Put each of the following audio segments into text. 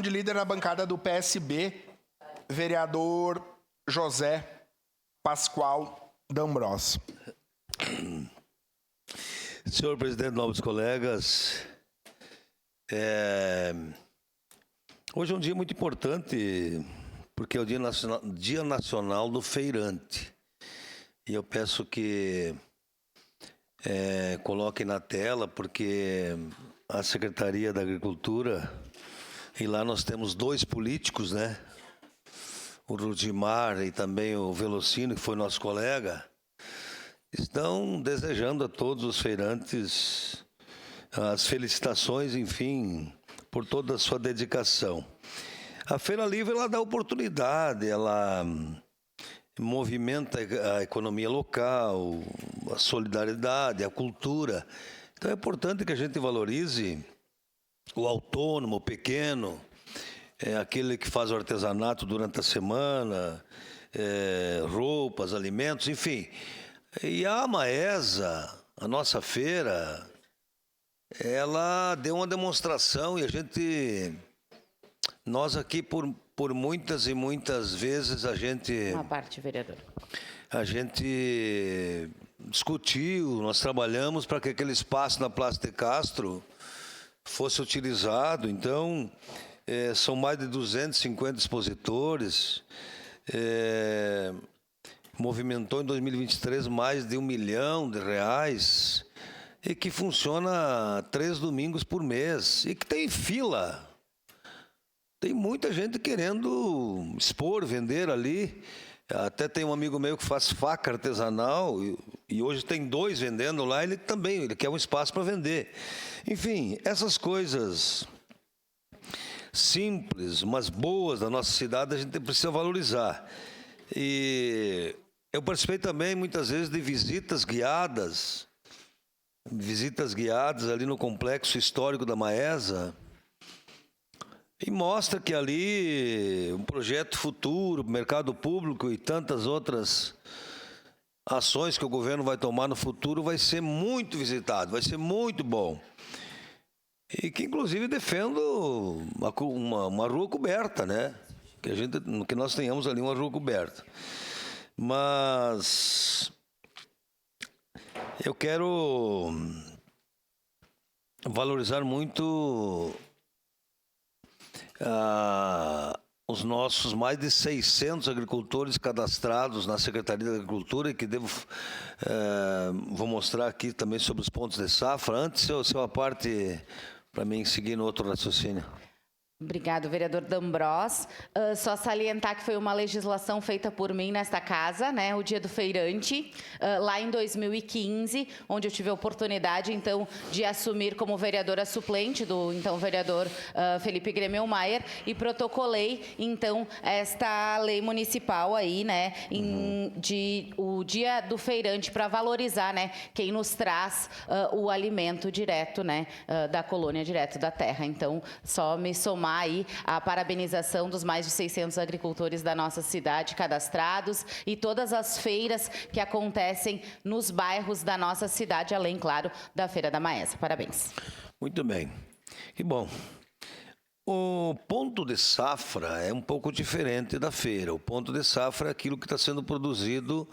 De líder na bancada do PSB, vereador José Pascoal D'Ambrós. Senhor presidente, nobres colegas, hoje é um dia muito importante, porque é o Dia Nacional do Feirante. E eu peço que coloquem na tela, porque a Secretaria da Agricultura, e lá nós temos dois políticos, né? O Rudimar e também o Velocino, que foi nosso colega, estão desejando a todos os feirantes as felicitações, enfim, por toda a sua dedicação. A Feira Livre, ela dá oportunidade, ela movimenta a economia local, a solidariedade, a cultura. Então é importante que a gente valorize o autônomo, o pequeno, aquele que faz o artesanato durante a semana, roupas, alimentos, enfim. E a Maesa, a nossa feira, ela deu uma demonstração e nós aqui por muitas e muitas vezes Uma parte, vereador. A gente discutiu, nós trabalhamos para que aquele espaço na Praça de Castro fosse utilizado. Então, são mais de 250 expositores, movimentou em 2023 mais de R$1 milhão, e que funciona 3 domingos por mês, e que tem fila. Tem muita gente querendo expor, vender ali. Até tem um amigo meu que faz faca artesanal e hoje tem 2 vendendo lá, ele quer um espaço para vender. Enfim, essas coisas simples, mas boas da nossa cidade, a gente precisa valorizar. E eu participei também muitas vezes de visitas guiadas ali no complexo histórico da Maesa, e mostra que ali um projeto futuro, mercado público e tantas outras ações que o governo vai tomar no futuro vai ser muito visitado, vai ser muito bom. E que inclusive defendo uma rua coberta, né? Que nós tenhamos ali uma rua coberta. Mas eu quero valorizar muito os nossos mais de 600 agricultores cadastrados na Secretaria da Agricultura, e que vou mostrar aqui também sobre os pontos de safra. Antes, a parte para mim seguir no outro raciocínio. Obrigado, vereador D'Ambrós. Só salientar que foi uma legislação feita por mim nesta casa, né, o Dia do Feirante, lá em 2015, onde eu tive a oportunidade, então, de assumir como vereadora suplente do, então, vereador Felipe Gremmelmaier, e protocolei, então, esta lei municipal aí, né, o Dia do Feirante, para valorizar, né, quem nos traz o alimento direto, né, da colônia, direto da terra. Então, só me somar aí a parabenização dos mais de 600 agricultores da nossa cidade cadastrados e todas as feiras que acontecem nos bairros da nossa cidade, além, claro, da Feira da Maesa. Parabéns. Muito bem. Que bom. O ponto de safra é um pouco diferente da feira. O ponto de safra é aquilo que está sendo produzido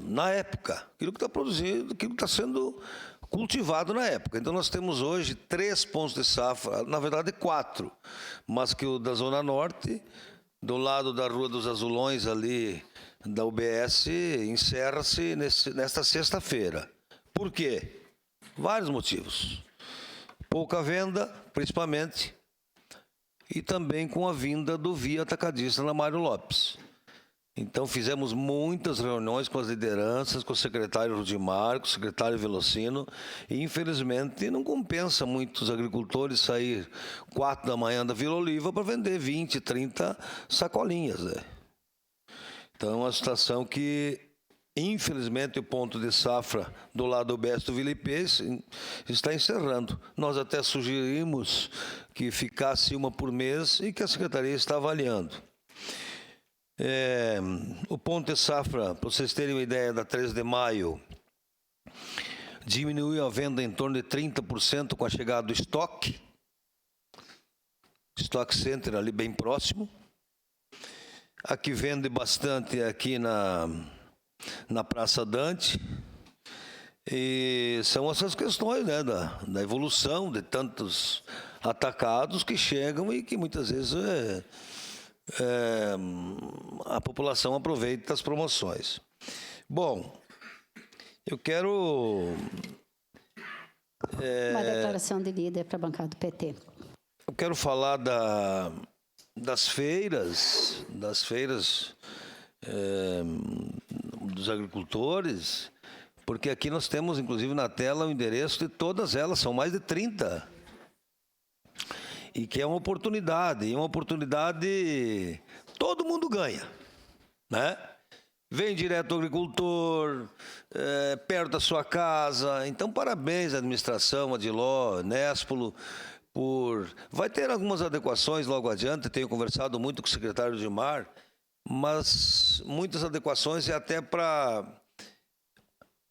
na época, aquilo que está produzido, aquilo que está sendo cultivado na época. Então nós temos hoje 3 pontos de safra, na verdade 4, mas que o da Zona Norte, do lado da Rua dos Azulões ali da UBS, encerra-se nesta sexta-feira. Por quê? Vários motivos. Pouca venda, principalmente, e também com a vinda do Via Atacadista na Mário Lopes. Então, fizemos muitas reuniões com as lideranças, com o secretário Rudimar, com o secretário Velocino, e, infelizmente, não compensa muito os agricultores sair 4 da manhã da Vila Oliva para vender 20, 30 sacolinhas, né? Então, é uma situação que, infelizmente, o ponto de safra do lado do UBS do Vila IP está encerrando. Nós até sugerimos que ficasse uma por mês e que a Secretaria está avaliando. O ponto de safra, para vocês terem uma ideia, da 13 de maio, diminuiu a venda em torno de 30% com a chegada do estoque. Stock Center ali bem próximo. Aqui vende bastante aqui na Praça Dante. E são essas questões, né, da evolução de tantos atacados que chegam e que muitas vezes a população aproveita as promoções. Bom, eu quero... Uma declaração de líder para a bancada do PT. Eu quero falar das feiras dos agricultores, porque aqui nós temos, inclusive, na tela o endereço de todas elas, são mais de 30. E que é uma oportunidade, todo mundo ganha, né? Vem direto ao agricultor, perto da sua casa. Então, parabéns à administração, a Diló, Néspolo, Vai ter algumas adequações logo adiante, tenho conversado muito com o secretário Gilmar, mas muitas adequações é até para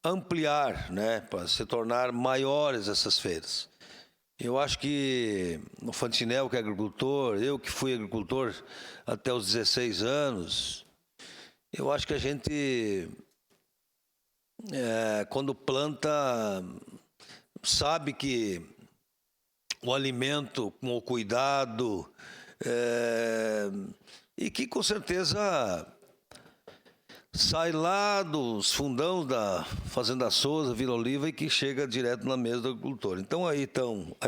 ampliar, né, para se tornar maiores essas feiras. Eu acho que o Fantinel, que é agricultor, eu que fui agricultor até os 16 anos, eu acho que a gente, quando planta, sabe que o alimento com o cuidado, e que com certeza sai lá dos fundão da Fazenda Souza, Vila Oliva, e que chega direto na mesa do agricultor. Então aí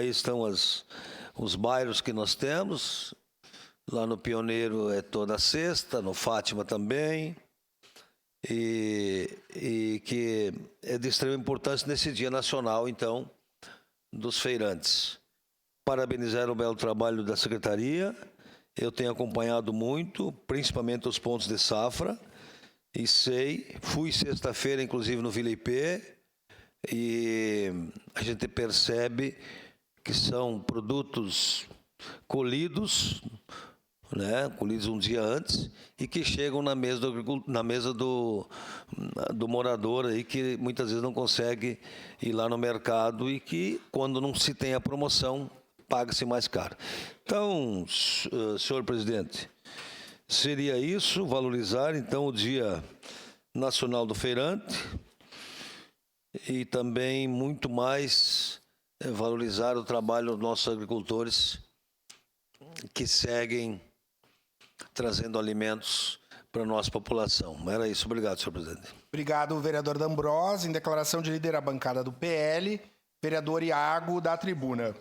estão os bairros que nós temos. Lá no Pioneiro é toda sexta, no Fátima também, e que é de extrema importância nesse Dia Nacional, então, dos feirantes. Parabenizar o belo trabalho da Secretaria. Eu tenho acompanhado muito, principalmente os pontos de safra, e fui sexta-feira, inclusive, no Vila IP, e a gente percebe que são produtos colhidos, né, colhidos um dia antes, e que chegam na mesa do morador aí, que muitas vezes não consegue ir lá no mercado e que, quando não se tem a promoção, paga-se mais caro. Então, senhor presidente, seria isso, valorizar então o Dia Nacional do Feirante e também muito mais valorizar o trabalho dos nossos agricultores que seguem trazendo alimentos para a nossa população. Era isso. Obrigado, senhor presidente. Obrigado, vereador D'Ambrosio. Em declaração de líder à bancada do PL, vereador Iago, da tribuna.